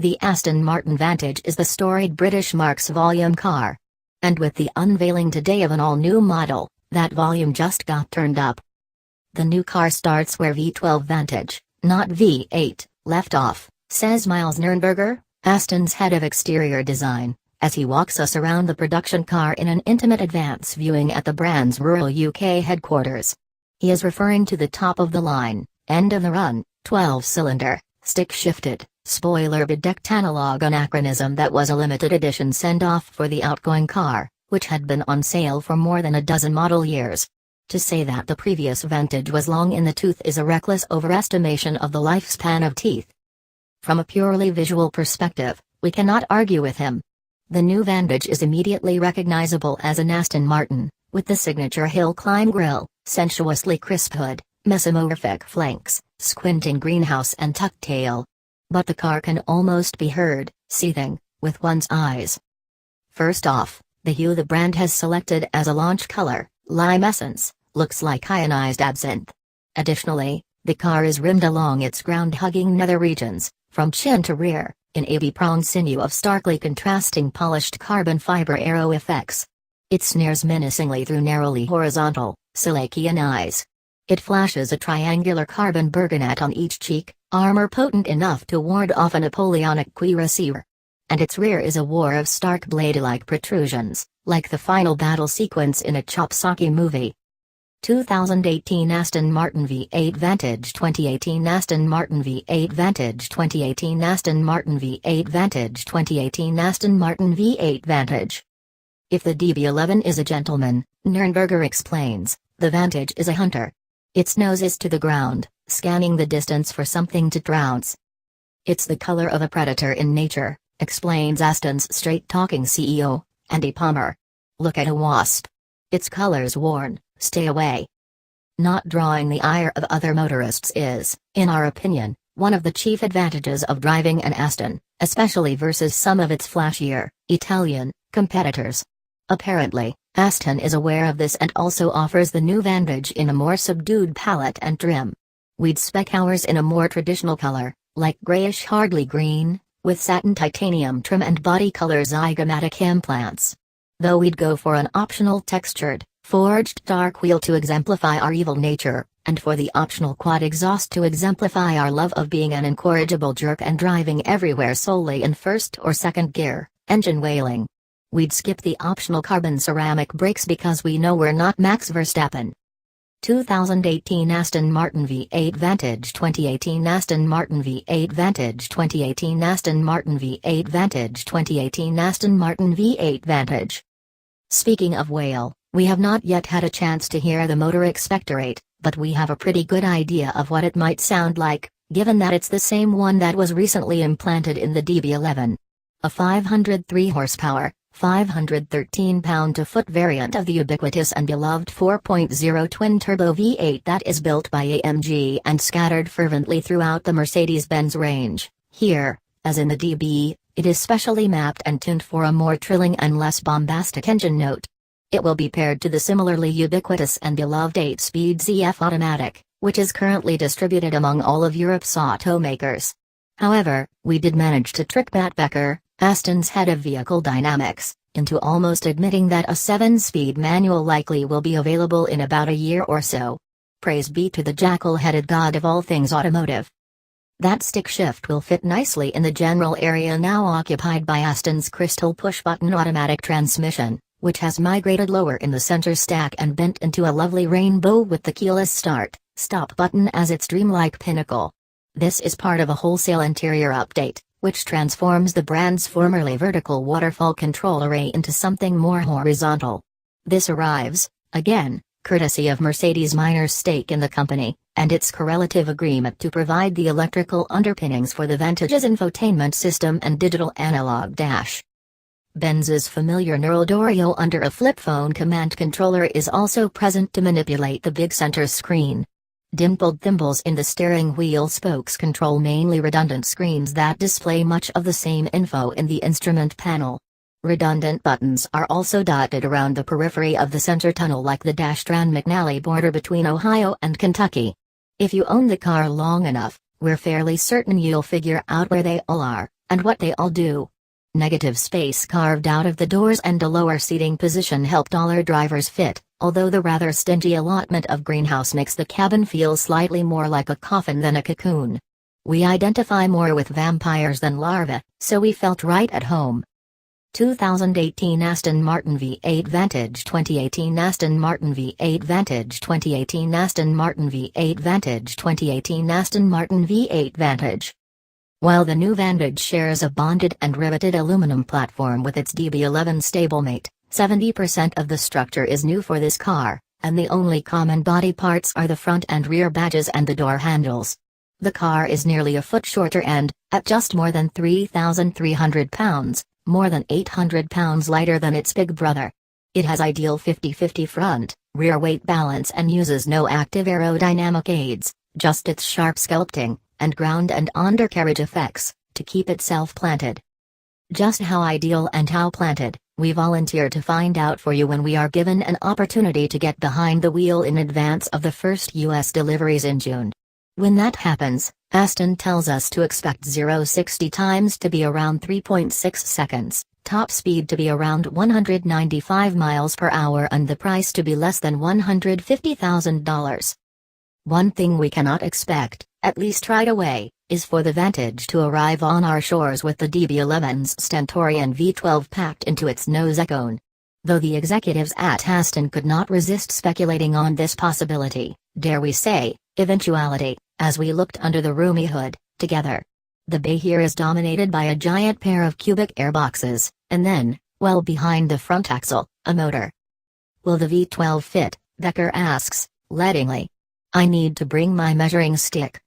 The Aston Martin Vantage is the storied British Mark's volume car. And with the unveiling today of an all-new model, that volume just got turned up. The new car starts where V12 Vantage, not V8, left off, says Miles Nürnberger, Aston's head of exterior design, as he walks us around the production car in an intimate advance viewing at the brand's rural UK headquarters. He is referring to the top-of-the-line, end-of-the-run, 12-cylinder, stick-shifted, spoiler-bedecked analog anachronism that was a limited edition send-off for the outgoing car, which had been on sale for more than a dozen model years. To say that the previous Vantage was long in the tooth is a reckless overestimation of the lifespan of teeth. From a purely visual perspective, we cannot argue with him. The new Vantage is immediately recognizable as an Aston Martin, with the signature hill climb grille, sensuously crisp hood, mesomorphic flanks, squinting greenhouse and tucked tail. But the car can almost be heard, seething, with one's eyes. First off, the hue the brand has selected as a launch color, lime essence, looks like ionized absinthe. Additionally, the car is rimmed along its ground-hugging nether regions, from chin to rear, in a bee-pronged sinew of starkly contrasting polished carbon fiber aero effects. It snares menacingly through narrowly horizontal, Selachian eyes. It flashes a triangular carbon burgonet on each cheek, armor potent enough to ward off a Napoleonic cuirassier. And its rear is a war of stark blade-like protrusions, like the final battle sequence in a Chopsaki movie. 2018 Aston Martin V8 Vantage 2018 Aston Martin V8 Vantage 2018 Aston Martin V8 Vantage 2018 Aston Martin V8 Vantage. If the DB11 is a gentleman, Nürnberger explains, the Vantage is a hunter. Its nose is to the ground, scanning the distance for something to trounce. It's the color of a predator in nature, explains Aston's straight-talking CEO, Andy Palmer. Look at a wasp. Its color's worn, stay away. Not drawing the ire of other motorists is, in our opinion, one of the chief advantages of driving an Aston, especially versus some of its flashier, Italian, competitors. Apparently, Aston is aware of this and also offers the new Vantage in a more subdued palette and trim. We'd spec ours in a more traditional color, like grayish hardly green, with satin titanium trim and body color zygomatic implants. Though we'd go for an optional textured, forged dark wheel to exemplify our evil nature, and for the optional quad exhaust to exemplify our love of being an incorrigible jerk and driving everywhere solely in first or second gear, engine wailing. We'd skip the optional carbon ceramic brakes because we know we're not Max Verstappen. 2018 Aston Martin V8 Vantage 2018 Aston Martin V8 Vantage 2018 Aston Martin V8 Vantage 2018 Aston Martin V8 Vantage. Speaking of wail, we have not yet had a chance to hear the motor expectorate, but we have a pretty good idea of what it might sound like, given that it's the same one that was recently implanted in the DB11. A 503 horsepower, 513 pound-to-foot variant of the ubiquitous and beloved 4.0 twin-turbo V8 that is built by AMG and scattered fervently throughout the Mercedes-Benz range. Here, as in the DB, it is specially mapped and tuned for a more trilling and less bombastic engine note. It will be paired to the similarly ubiquitous and beloved 8-speed ZF automatic, which is currently distributed among all of Europe's automakers. However, we did manage to trick Matt Becker, Aston's head of vehicle dynamics, into almost admitting that a 7-speed manual likely will be available in about a year or so. Praise be to the jackal-headed god of all things automotive. That stick shift will fit nicely in the general area now occupied by Aston's crystal push-button automatic transmission, which has migrated lower in the center stack and bent into a lovely rainbow with the keyless start-stop button as its dreamlike pinnacle. This is part of a wholesale interior update, which transforms the brand's formerly vertical waterfall control array into something more horizontal. This arrives, again, courtesy of Mercedes Minor's stake in the company, and its correlative agreement to provide the electrical underpinnings for the Vantage's infotainment system and digital analog dash. Benz's familiar Neural under a flip phone command controller is also present to manipulate the big center screen. Dimpled thimbles in the steering wheel spokes control mainly redundant screens that display much of the same info in the instrument panel. Redundant buttons are also dotted around the periphery of the center tunnel like the Strand-McNally border between Ohio and Kentucky. If you own the car long enough, we're fairly certain you'll figure out where they all are, and what they all do. Negative space carved out of the doors and a lower seating position help taller drivers fit, although the rather stingy allotment of greenhouse makes the cabin feel slightly more like a coffin than a cocoon. We identify more with vampires than larvae, so we felt right at home. 2018 Aston Martin V8 Vantage 2018 Aston Martin V8 Vantage 2018 Aston Martin V8 Vantage 2018 Aston Martin V8 Vantage. While the new Vantage shares a bonded and riveted aluminum platform with its DB11 stablemate, 70% of the structure is new for this car, and the only common body parts are the front and rear badges and the door handles. The car is nearly a foot shorter and, at just more than 3,300 pounds, more than 800 pounds lighter than its big brother. It has ideal 50-50 front, rear weight balance and uses no active aerodynamic aids, just its sharp sculpting, and ground and undercarriage effects, to keep itself planted. Just how ideal and how planted, we volunteer to find out for you when we are given an opportunity to get behind the wheel in advance of the first US deliveries in June. When that happens, Aston tells us to expect 0-60 times to be around 3.6 seconds, top speed to be around 195 miles per hour and the price to be less than $150,000. One thing we cannot expect, at least right away, is for the Vantage to arrive on our shores with the DB11's Stentorian V12 packed into its nose cone. Though the executives at Aston could not resist speculating on this possibility, dare we say, eventuality, as we looked under the roomy hood, together. The bay here is dominated by a giant pair of cubic airboxes, and then, well behind the front axle, a motor. Will the V12 fit? Becker asks, leadingly. I need to bring my measuring stick.